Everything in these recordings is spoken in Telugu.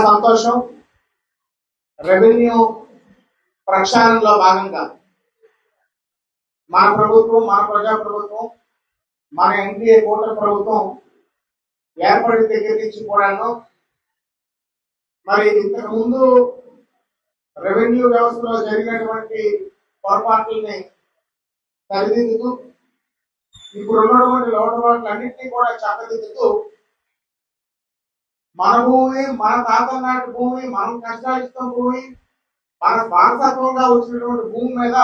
సంతోషం. రెవెన్యూ ప్రక్షాళనలో భాగంగా మన ప్రభుత్వం, మన ప్రజా ప్రభుత్వం, మన ఎన్డీఏ కూటమి ప్రభుత్వం ఏర్పడిన దగ్గర నుంచి కూడాను మరి ఇంతకు ముందు రెవెన్యూ వ్యవస్థలో జరిగినటువంటి పొరపాట్లని సరిదిద్దుతూ ఇప్పుడు ఉన్నటువంటి లోటుపాట్లన్నింటినీ కూడా చక్కదిద్దుతూ మన భూమి, మన తాతల నాటి భూమి, మనం కష్టాయిస్తున్న భూమి, మన వారసత్వంగా వచ్చినటువంటి భూమి మీద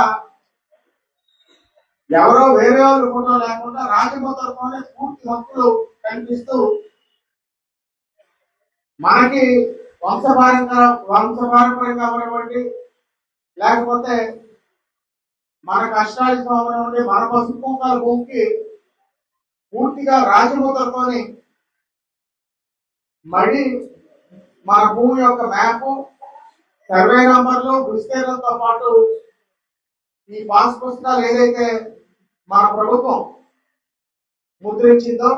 ఎవరో వేరే వాళ్ళు ఫోటో లేకుండా రాజముద్రతోనే పూర్తి హక్కులు కల్పిస్తూ మనకి వంశపారంపర్యంగా ఉన్నటువంటి లేకపోతే మన కష్టాయిస్తూ ఉన్నటువంటి మన పసుపు కుంకాల భూమికి పూర్తిగా రాజముద్రతోని మళ్ళీ మన భూమి యొక్క మ్యాప్, సర్వే నంబర్లు, విస్తీర్ణంతో పాటు ఈ పాస్ పుస్తకాలు ఏదైతే మన ప్రభుత్వం ముద్రించిందో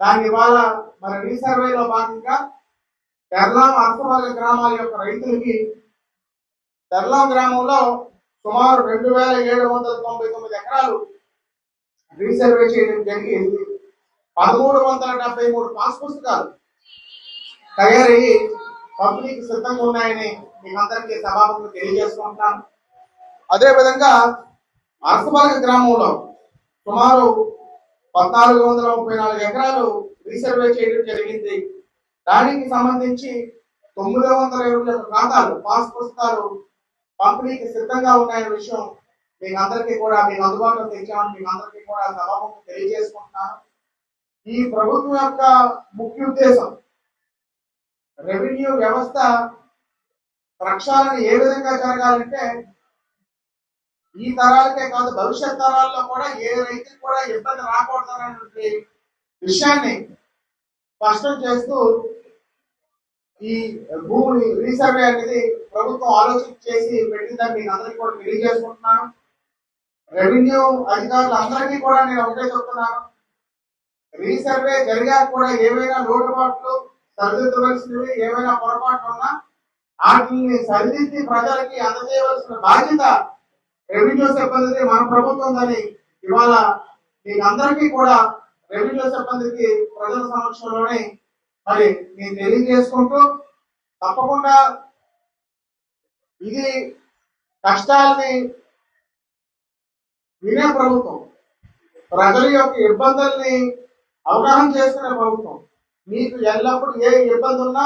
దాని ఇవాళ మరి రీసర్వేలో భాగంగా తెర్లాం, అరసవల్లి గ్రామాల యొక్క రైతులకి తెర్లాం గ్రామంలో సుమారు 2799 ఎకరాలు రీసర్వే చేయడం జరిగింది. 1373 పాస్ పుస్తకాలు తయారయ్యి పంపిణీకి సిద్ధంగా ఉన్నాయని మీకు అందరికీ సభాముఖంగా తెలియజేసుకుంటున్నాను. అదేవిధంగా అరసవల్లి గ్రామంలో సుమారు 1434 ఎకరాలు రీసర్వే చేయడం జరిగింది. దానికి సంబంధించి 921 ఖాతాలు, పాస్ పుస్తకాలు పంపిణీకి సిద్ధంగా ఉన్నాయనే విషయం మీకు అందరికీ కూడా మీకు అందుబాటులో తెచ్చామని మీకు అందరికీ కూడా సభాముఖంగా తెలియజేసుకుంటున్నాను. ఈ ప్రభుత్వం యొక్క ముఖ్య ఉద్దేశం రెవెన్యూ వ్యవస్థ ప్రక్షాళన ఏ విధంగా జరగాలంటే ఈ తరాలకే కాదు భవిష్యత్ తరాల్లో కూడా ఏ రైతుకి కూడా ఇబ్బంది రాకూడదనేటువంటి విషయాన్ని స్పష్టం చేస్తూ ఈ భూమి రీసర్వే అనేది ప్రభుత్వం ఆలోచన చేసి పెట్టిందని మీకు అందరికీ కూడా తెలియజేసుకుంటున్నాను. రెవెన్యూ అధికారులు అందరికీ కూడా నేను ఒకటే చెప్తున్నాను, రీసర్వే జరిగాక కూడా ఏవైనా లోటుపాట్లు సరిదిద్దవలసినవి, ఏమైనా పొరపాట్లు ఉన్నా వాటిని సరిదిద్ది ప్రజలకి అందజేయవలసిన బాధ్యత రెవెన్యూ సిబ్బందికి, మన ప్రభుత్వం అని ఇవాళ మీకు అందరికీ కూడా రెవెన్యూ సిబ్బందికి ప్రజల సమక్షంలోనే మరి నేను తెలియజేసుకుంటూ తప్పకుండా ఇది కష్టాలని వినే ప్రభుత్వం, ప్రజల యొక్క ఇబ్బందుల్ని అవగాహన చేసుకునే ప్రభుత్వం. మీకు ఎల్లప్పుడూ ఏ ఇబ్బంది ఉన్నా